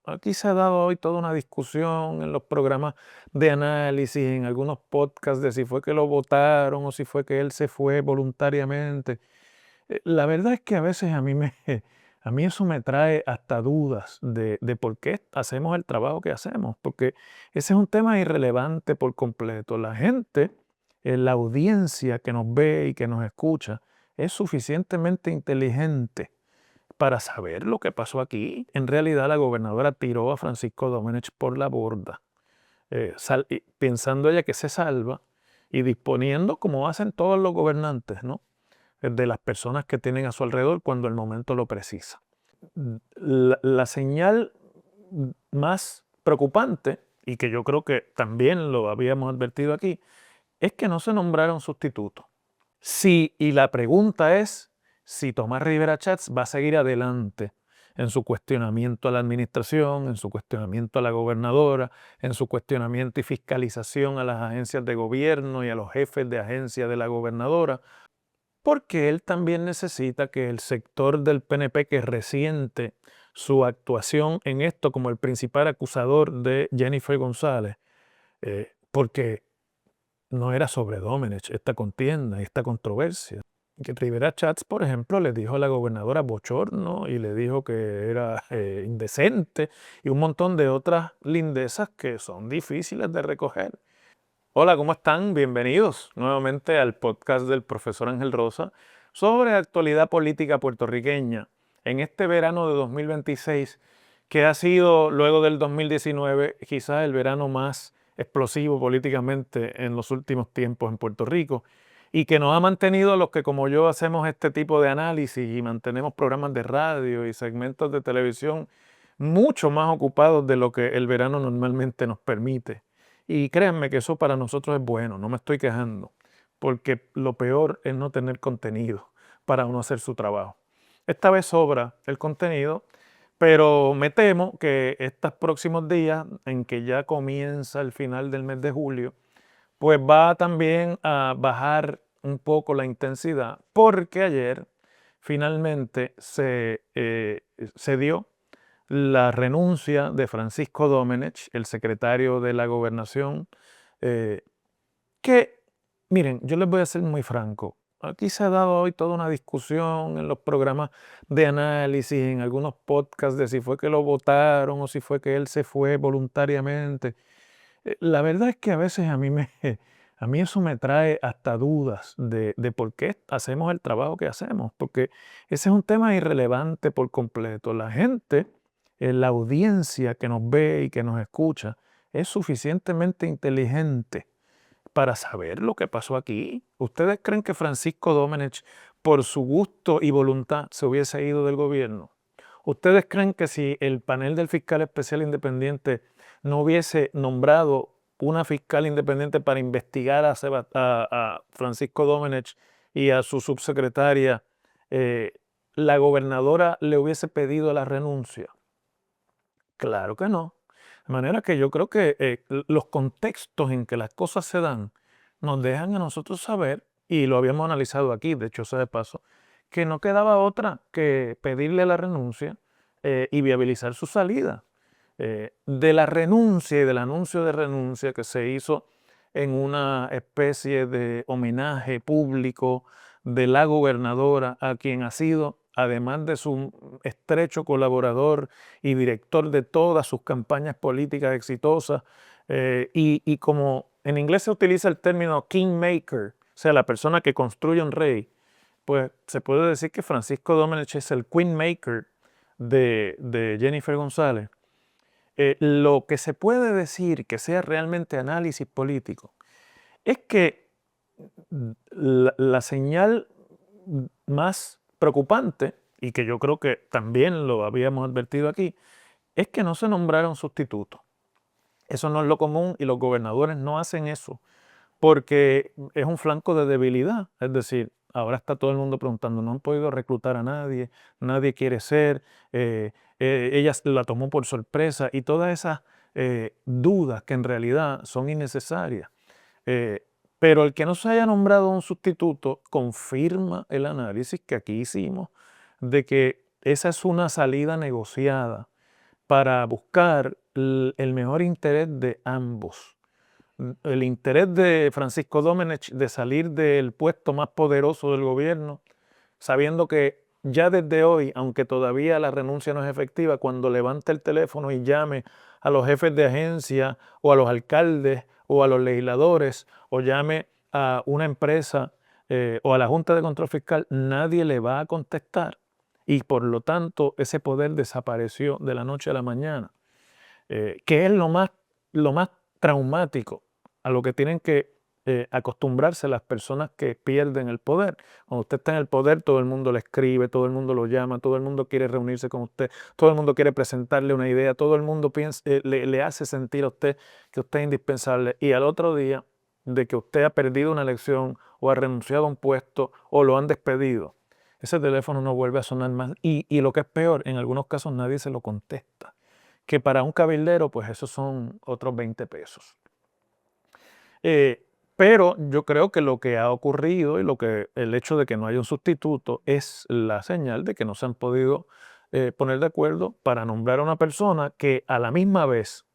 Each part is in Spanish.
Aquí se ha dado hoy toda una discusión en los programas de análisis, en algunos podcasts de si fue que lo votaron o si fue que él se fue voluntariamente. La verdad es que a veces a mí eso me trae hasta dudas de por qué hacemos el trabajo que hacemos, porque ese es un tema irrelevante por completo. La gente, la audiencia que nos ve y que nos escucha, es suficientemente inteligente para saber lo que pasó aquí. En realidad, la gobernadora tiró a Francisco Domenech por la borda, pensando ella que se salva y disponiendo, como hacen todos los gobernantes, ¿no?, de las personas que tienen a su alrededor cuando el momento lo precisa. La señal más preocupante, y que yo creo que también lo habíamos advertido aquí, es que no se nombraron sustitutos. Sí, y la pregunta es si Tomás Rivera Chats va a seguir adelante en su cuestionamiento a la administración, en su cuestionamiento a la gobernadora, en su cuestionamiento y fiscalización a las agencias de gobierno y a los jefes de agencia de la gobernadora, porque él también necesita que el sector del PNP que resiente su actuación en esto como el principal acusador de Jennifer González, porque no era sobre Domenech esta contienda, esta controversia. Que Rivera Chats, por ejemplo, le dijo a la gobernadora bochorno y le dijo que era indecente y un montón de otras lindezas que son difíciles de recoger. Hola, ¿cómo están? Bienvenidos nuevamente al podcast del profesor Ángel Rosa sobre actualidad política puertorriqueña en este verano de 2026, que ha sido, luego del 2019, quizás el verano más explosivo políticamente en los últimos tiempos en Puerto Rico y que nos ha mantenido a los que como yo hacemos este tipo de análisis y mantenemos programas de radio y segmentos de televisión mucho más ocupados de lo que el verano normalmente nos permite. Y créanme que eso para nosotros es bueno, no me estoy quejando, porque lo peor es no tener contenido para uno hacer su trabajo. Esta vez sobra el contenido, pero me temo que estos próximos días, en que ya comienza el final del mes de julio, pues va también a bajar un poco la intensidad, porque ayer finalmente se dio la renuncia de Francisco Domenech, el secretario de la Gobernación, eh, que, miren, yo les voy a ser muy franco. Aquí se ha dado hoy toda una discusión en los programas de análisis, en algunos podcasts de si fue que lo votaron o si fue que él se fue voluntariamente. La verdad es que a veces a mí eso me trae hasta dudas de por qué hacemos el trabajo que hacemos, porque ese es un tema irrelevante por completo. La gente, la audiencia que nos ve y que nos escucha, es suficientemente inteligente para saber lo que pasó aquí. ¿Ustedes creen que Francisco Domenech, por su gusto y voluntad, se hubiese ido del gobierno? ¿Ustedes creen que si el panel del fiscal especial independiente no hubiese nombrado una fiscal independiente para investigar a Francisco Domenech y a su subsecretaria, eh, la gobernadora le hubiese pedido la renuncia? Claro que no. De manera que yo creo que los contextos en que las cosas se dan nos dejan a nosotros saber, y lo habíamos analizado aquí, de hecho sea de paso, que no quedaba otra que pedirle la renuncia y viabilizar su salida. De la renuncia y del anuncio de renuncia que se hizo en una especie de homenaje público de la gobernadora a quien ha sido, además de su estrecho colaborador y director de todas sus campañas políticas exitosas, y como en inglés se utiliza el término kingmaker, o sea, la persona que construye un rey, pues se puede decir que Francisco Domenech es el queenmaker de Jennifer González. Lo que se puede decir que sea realmente análisis político es que la señal más preocupante, y que yo creo que también lo habíamos advertido aquí, es que no se nombraron sustitutos. Eso no es lo común y los gobernadores no hacen eso porque es un flanco de debilidad. Es decir, ahora está todo el mundo preguntando, no han podido reclutar a nadie, nadie quiere ser, ella la tomó por sorpresa y todas esas dudas que en realidad son innecesarias. Eh, pero el que no se haya nombrado un sustituto confirma el análisis que aquí hicimos de que esa es una salida negociada para buscar el mejor interés de ambos. El interés de Francisco Domenech de salir del puesto más poderoso del gobierno, sabiendo que ya desde hoy, aunque todavía la renuncia no es efectiva, cuando levante el teléfono y llame a los jefes de agencia o a los alcaldes o a los legisladores o llame a una empresa o a la Junta de Control Fiscal, nadie le va a contestar y por lo tanto ese poder desapareció de la noche a la mañana, que es lo más traumático a lo que tienen que acostumbrarse las personas que pierden el poder. Cuando usted está en el poder, todo el mundo le escribe, todo el mundo lo llama, todo el mundo quiere reunirse con usted, todo el mundo quiere presentarle una idea, todo el mundo le hace sentir a usted que usted es indispensable. Y al otro día de que usted ha perdido una elección o ha renunciado a un puesto o lo han despedido, ese teléfono no vuelve a sonar más. Y lo que es peor, en algunos casos nadie se lo contesta. Que para un cabildero, pues esos son otros 20 pesos. Pero yo creo que lo que ha ocurrido y el hecho de que no haya un sustituto es la señal de que no se han podido poner de acuerdo para nombrar a una persona que a la misma vez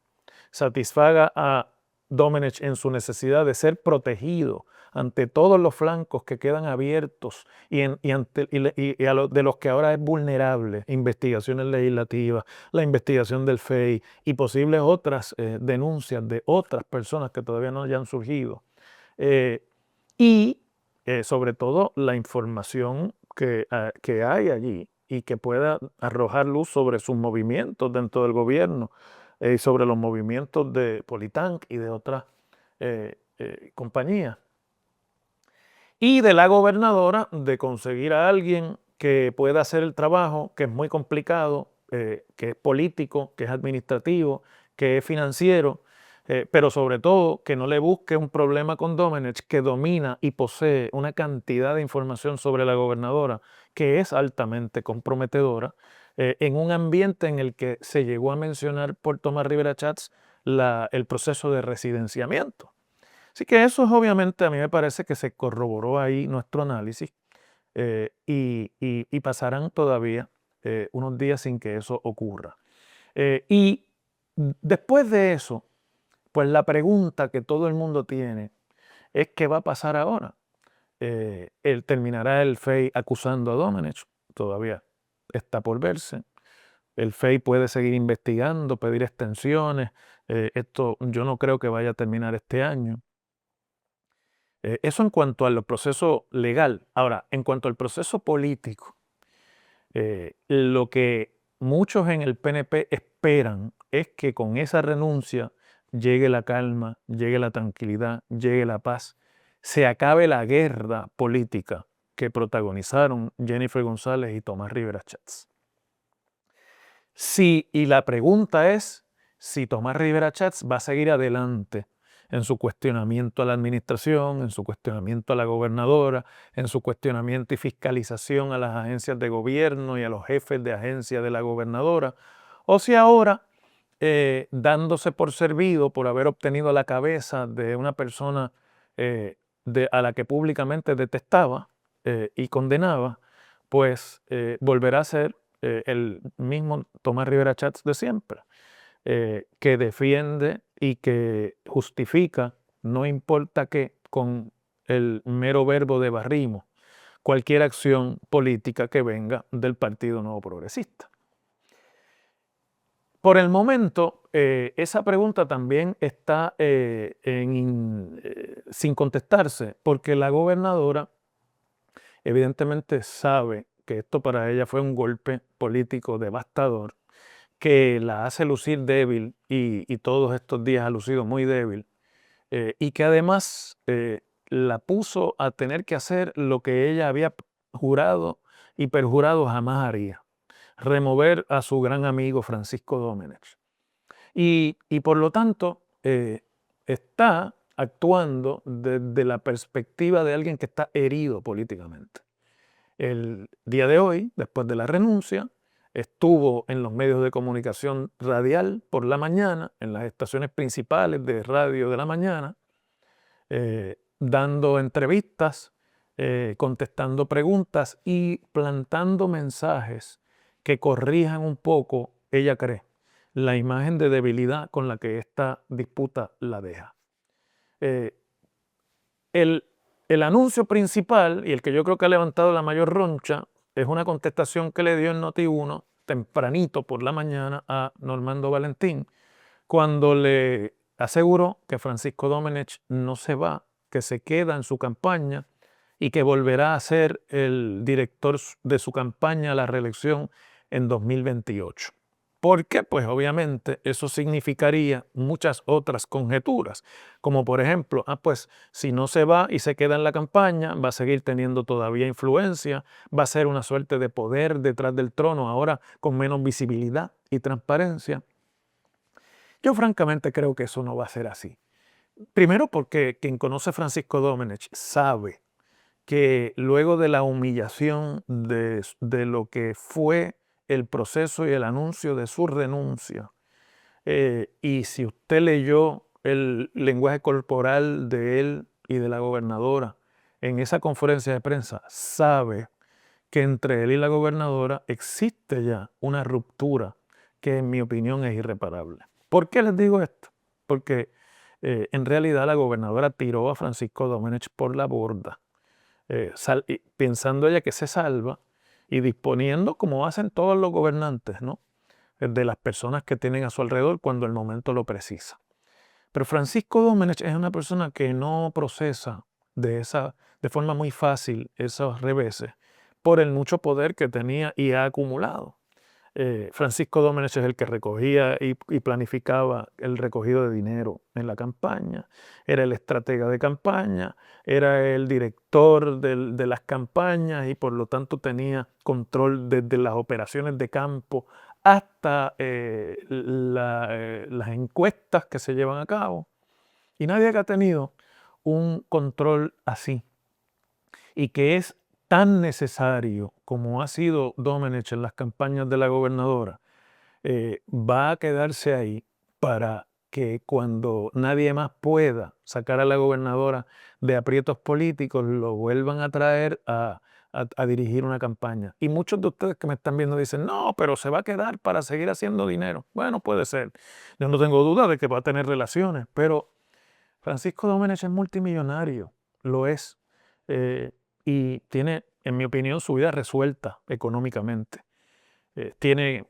satisfaga a Domenech en su necesidad de ser protegido ante todos los flancos que quedan abiertos de los que ahora es vulnerable, investigaciones legislativas, la investigación del FEI y posibles otras denuncias de otras personas que todavía no hayan surgido. Sobre todo la información que hay allí y que pueda arrojar luz sobre sus movimientos dentro del gobierno y sobre los movimientos de Politank y de otras compañías. Y de la gobernadora de conseguir a alguien que pueda hacer el trabajo, que es muy complicado, que es político, que es administrativo, que es financiero, pero sobre todo que no le busque un problema con Domenech, que domina y posee una cantidad de información sobre la gobernadora que es altamente comprometedora, en un ambiente en el que se llegó a mencionar por Tomás Rivera Chats el proceso de residenciamiento. Así que eso es obviamente, a mí me parece que se corroboró ahí nuestro análisis y pasarán todavía unos días sin que eso ocurra. Y después de eso, pues la pregunta que todo el mundo tiene es qué va a pasar ahora. ¿Terminará el FEI acusando a Domenech? Todavía está por verse. El FEI puede seguir investigando, pedir extensiones. Esto yo no creo que vaya a terminar este año. Eso en cuanto al proceso legal. Ahora, en cuanto al proceso político, lo que muchos en el PNP esperan es que con esa renuncia llegue la calma, llegue la tranquilidad, llegue la paz, se acabe la guerra política que protagonizaron Jennifer González y Tomás Rivera Chats. Y la pregunta es si Tomás Rivera Chats va a seguir adelante en su cuestionamiento a la administración, en su cuestionamiento a la gobernadora, en su cuestionamiento y fiscalización a las agencias de gobierno y a los jefes de agencia de la gobernadora, o si ahora, dándose por servido por haber obtenido la cabeza de una persona a la que públicamente detestaba y condenaba, pues volverá a ser el mismo Tomás Rivera Chats de siempre, que defiende y que justifica, no importa qué, con el mero verbo de barrimo, cualquier acción política que venga del Partido Nuevo Progresista. Por el momento, esa pregunta también está sin contestarse, porque la gobernadora evidentemente sabe que esto para ella fue un golpe político devastador, que la hace lucir débil y todos estos días ha lucido muy débil, y que además la puso a tener que hacer lo que ella había jurado y perjurado jamás haría: remover a su gran amigo Francisco Domenech. Y por lo tanto está actuando desde la perspectiva de alguien que está herido políticamente. El día de hoy, después de la renuncia, estuvo en los medios de comunicación radial por la mañana, en las estaciones principales de radio de la mañana, dando entrevistas, contestando preguntas y plantando mensajes que corrijan un poco, ella cree, la imagen de debilidad con la que esta disputa la deja. Eh, el, el anuncio principal, y el que yo creo que ha levantado la mayor roncha, es una contestación que le dio en Noti1 tempranito por la mañana a Normando Valentín, cuando le aseguró que Francisco Domenech no se va, que se queda en su campaña y que volverá a ser el director de su campaña a la reelección en 2028. ¿Por qué? Pues obviamente eso significaría muchas otras conjeturas, como por ejemplo, pues si no se va y se queda en la campaña, va a seguir teniendo todavía influencia, va a ser una suerte de poder detrás del trono, ahora con menos visibilidad y transparencia. Yo francamente creo que eso no va a ser así. Primero porque quien conoce a Francisco Domenech sabe que luego de la humillación de lo que fue el proceso y el anuncio de su renuncia, y si usted leyó el lenguaje corporal de él y de la gobernadora en esa conferencia de prensa, sabe que entre él y la gobernadora existe ya una ruptura que en mi opinión es irreparable. ¿Por qué les digo esto? Porque en realidad la gobernadora tiró a Francisco Domenech por la borda, pensando ella que se salva y disponiendo, como hacen todos los gobernantes, ¿no?, de las personas que tienen a su alrededor cuando el momento lo precisa. Pero Francisco Domenech es una persona que no procesa de forma muy fácil esos reveses por el mucho poder que tenía y ha acumulado. Francisco Domenech es el que recogía y planificaba el recogido de dinero en la campaña, era el estratega de campaña, era el director de las campañas y por lo tanto tenía control desde las operaciones de campo hasta las encuestas que se llevan a cabo. Y nadie que ha tenido un control así y que es tan necesario como ha sido Domenech en las campañas de la gobernadora, va a quedarse ahí para que cuando nadie más pueda sacar a la gobernadora de aprietos políticos, lo vuelvan a traer a dirigir una campaña. Y muchos de ustedes que me están viendo dicen, no, pero se va a quedar para seguir haciendo dinero. Bueno, puede ser. Yo no tengo duda de que va a tener relaciones, pero Francisco Domenech es multimillonario, lo es, y tiene, en mi opinión, su vida resuelta económicamente. Tiene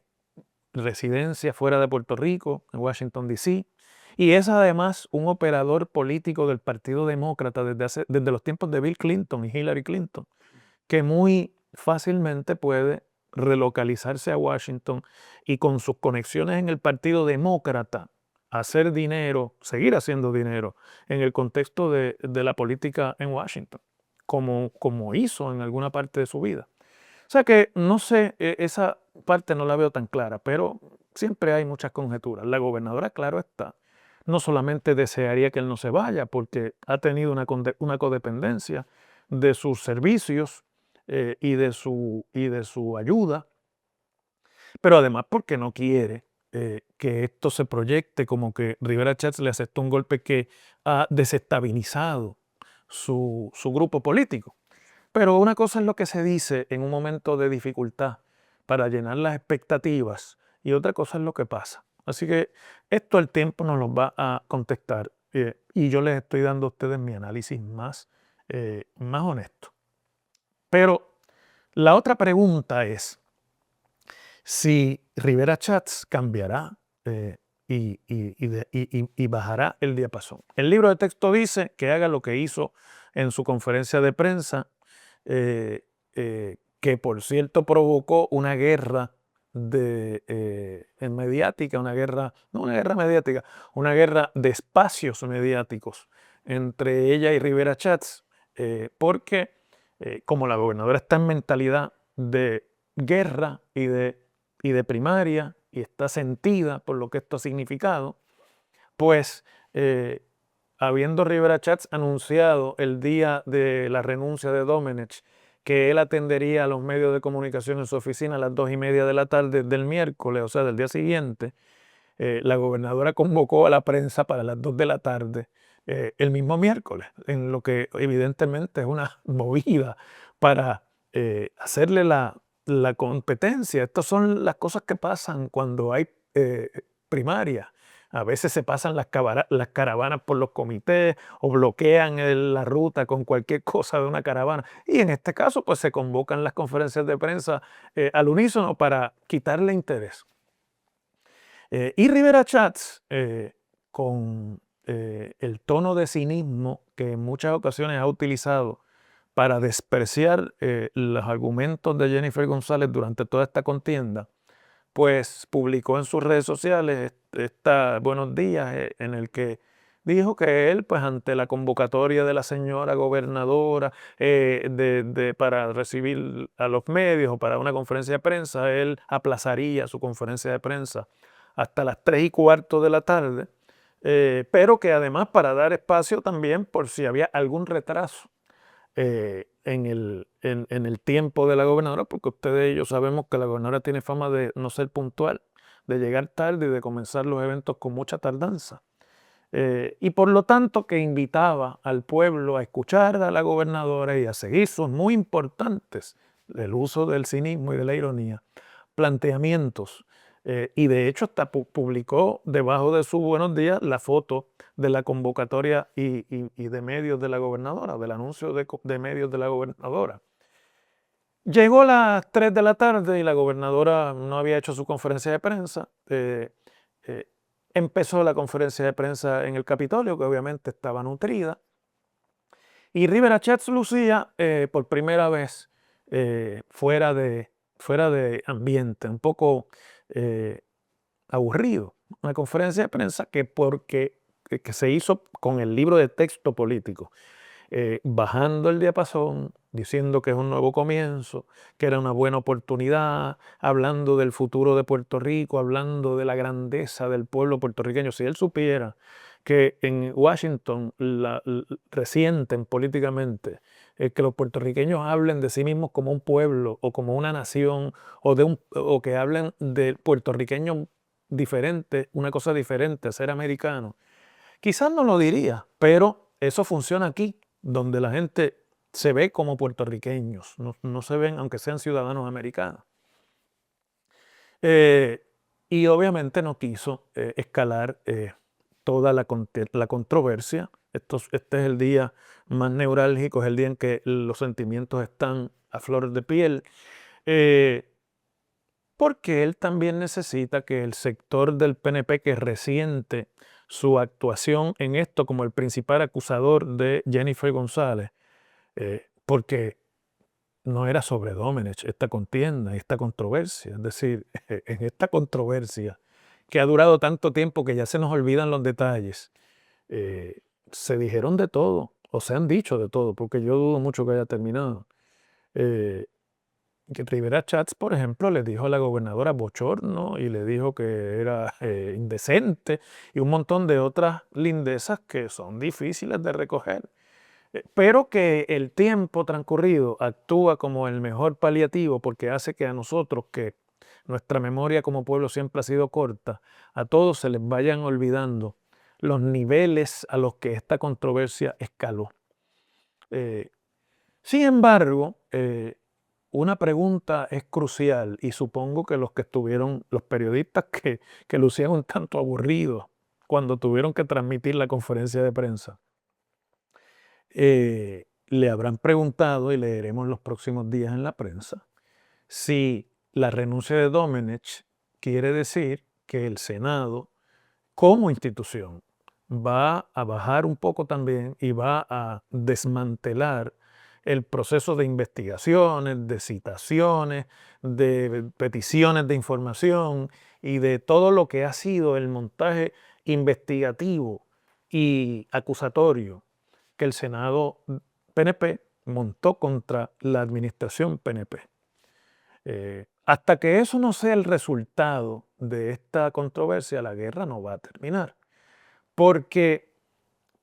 residencia fuera de Puerto Rico, en Washington, D.C., y es además un operador político del Partido Demócrata desde los tiempos de Bill Clinton y Hillary Clinton, que muy fácilmente puede relocalizarse a Washington y con sus conexiones en el Partido Demócrata hacer dinero, seguir haciendo dinero en el contexto de la política en Washington, como hizo en alguna parte de su vida. O sea que no sé, esa parte no la veo tan clara, pero siempre hay muchas conjeturas. La gobernadora, claro está, no solamente desearía que él no se vaya porque ha tenido una codependencia de sus servicios y de su ayuda, pero además porque no quiere que esto se proyecte como que Rivera Schatz le aceptó un golpe que ha desestabilizado su grupo político. Pero una cosa es lo que se dice en un momento de dificultad para llenar las expectativas y otra cosa es lo que pasa. Así que esto el tiempo nos lo va a contestar y yo les estoy dando a ustedes mi análisis más honesto. Pero la otra pregunta es si Rivera Schatz cambiará y bajará el diapasón. El libro de texto dice que haga lo que hizo en su conferencia de prensa, que por cierto provocó una guerra mediática, una guerra de espacios mediáticos entre ella y Rivera Schatz, porque como la gobernadora está en mentalidad de guerra y de primaria y está sentida por lo que esto ha significado, pues habiendo Rivera Schatz anunciado el día de la renuncia de Domenech que él atendería a los medios de comunicación en su oficina a las 2:30 de la tarde del miércoles, o sea, del día siguiente, la gobernadora convocó a la prensa para las 2 de la tarde el mismo miércoles, en lo que evidentemente es una movida para hacerle la competencia. Estas son las cosas que pasan cuando hay primarias. A veces se pasan las caravanas por los comités o bloquean la ruta con cualquier cosa de una caravana. Y en este caso, pues se convocan las conferencias de prensa al unísono para quitarle interés. Y Rivera Chats, con el tono de cinismo que en muchas ocasiones ha utilizado para despreciar los argumentos de Jennifer González durante toda esta contienda, pues publicó en sus redes sociales esta Buenos Días, en el que dijo que él, pues ante la convocatoria de la señora gobernadora para recibir a los medios o para una conferencia de prensa, él aplazaría su conferencia de prensa hasta las 3:15 de la tarde, pero que además para dar espacio también por si había algún retraso en el tiempo de la gobernadora, porque ustedes y yo sabemos que la gobernadora tiene fama de no ser puntual, de llegar tarde y de comenzar los eventos con mucha tardanza. Y por lo tanto que invitaba al pueblo a escuchar a la gobernadora y a seguir sus muy importantes, el uso del cinismo y de la ironía, planteamientos. Y de hecho hasta publicó debajo de su Buenos Días la foto de la convocatoria y de medios de la gobernadora, del anuncio de medios de la gobernadora. Llegó las 3 de la tarde y la gobernadora no había hecho su conferencia de prensa. Empezó la conferencia de prensa en el Capitolio, que obviamente estaba nutrida. Y Rivera Chats lucía por primera vez fuera de ambiente, un poco aburrido. Una conferencia de prensa que se hizo con el libro de texto político, bajando el diapasón, diciendo que es un nuevo comienzo, que era una buena oportunidad, hablando del futuro de Puerto Rico, hablando de la grandeza del pueblo puertorriqueño. Si él supiera que en Washington resienten políticamente que los puertorriqueños hablen de sí mismos como un pueblo o como una nación, o que hablen de puertorriqueños diferente, una cosa diferente a ser americano, quizás no lo diría, pero eso funciona aquí, donde la gente se ve como puertorriqueños, no se ven aunque sean ciudadanos americanos. Y obviamente no quiso escalar toda la controversia. Este es el día más neurálgico, es el día en que los sentimientos están a flor de piel. Porque él también necesita que el sector del PNP que resiente su actuación en esto como el principal acusador de Jennifer González, porque no era sobre Domenech esta contienda, esta controversia. Es decir, en esta controversia que ha durado tanto tiempo que ya se nos olvidan los detalles, se dijeron de todo, o se han dicho de todo, porque yo dudo mucho que haya terminado. Que Rivera Chats, por ejemplo, le dijo a la gobernadora bochorno y le dijo que era indecente y un montón de otras lindezas que son difíciles de recoger, pero que el tiempo transcurrido actúa como el mejor paliativo porque hace que a nosotros, que nuestra memoria como pueblo siempre ha sido corta, a todos se les vayan olvidando los niveles a los que esta controversia escaló. Sin embargo, una pregunta es crucial y supongo que los periodistas que lucían un tanto aburridos cuando tuvieron que transmitir la conferencia de prensa, le habrán preguntado, y leeremos los próximos días en la prensa, si la renuncia de Domenech quiere decir que el Senado, como institución, va a bajar un poco también y va a desmantelar el proceso de investigaciones, de citaciones, de peticiones de información y de todo lo que ha sido el montaje investigativo y acusatorio que el Senado PNP montó contra la administración PNP. Hasta que eso no sea el resultado de esta controversia, la guerra no va a terminar. Porque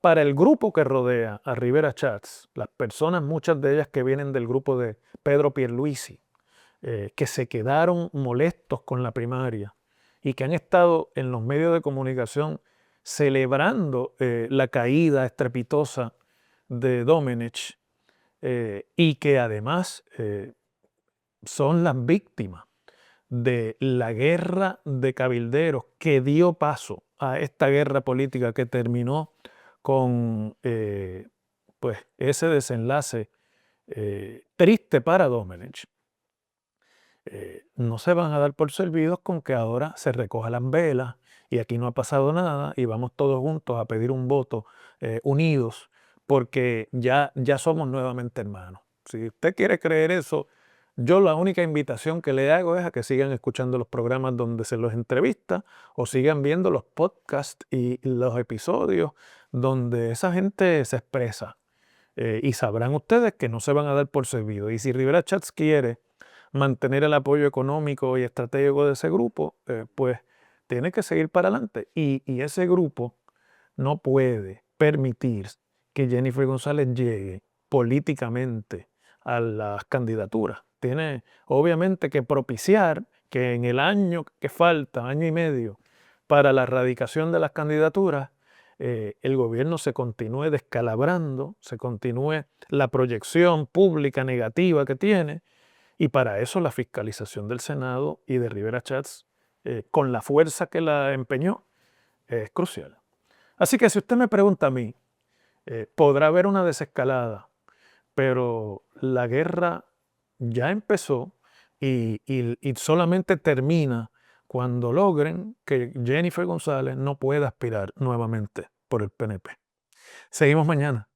para el grupo que rodea a Rivera Chats, las personas, muchas de ellas que vienen del grupo de Pedro Pierluisi, que se quedaron molestos con la primaria y que han estado en los medios de comunicación celebrando la caída estrepitosa de Domenech, y que además son las víctimas de la guerra de cabilderos que dio paso a esta guerra política que terminó con pues ese desenlace triste para Domenech, no se van a dar por servidos con que ahora se recojan las velas y aquí no ha pasado nada y vamos todos juntos a pedir un voto unidos porque ya somos nuevamente hermanos. Si usted quiere creer eso, yo la única invitación que le hago es a que sigan escuchando los programas donde se los entrevista o sigan viendo los podcasts y los episodios donde esa gente se expresa. Y sabrán ustedes que no se van a dar por servido. Y si Rivera Chats quiere mantener el apoyo económico y estratégico de ese grupo, pues tiene que seguir para adelante. Y ese grupo no puede permitir que Jennifer González llegue políticamente a las candidaturas. Tiene obviamente que propiciar que en el año que falta, año y medio, para la erradicación de las candidaturas, el gobierno se continúe descalabrando, se continúe la proyección pública negativa que tiene, y para eso la fiscalización del Senado y de Rivera Chats, con la fuerza que la empeñó, es crucial. Así que si usted me pregunta a mí, podrá haber una desescalada, pero la guerra ya empezó y solamente termina cuando logren que Jennifer González no pueda aspirar nuevamente por el PNP. Seguimos mañana.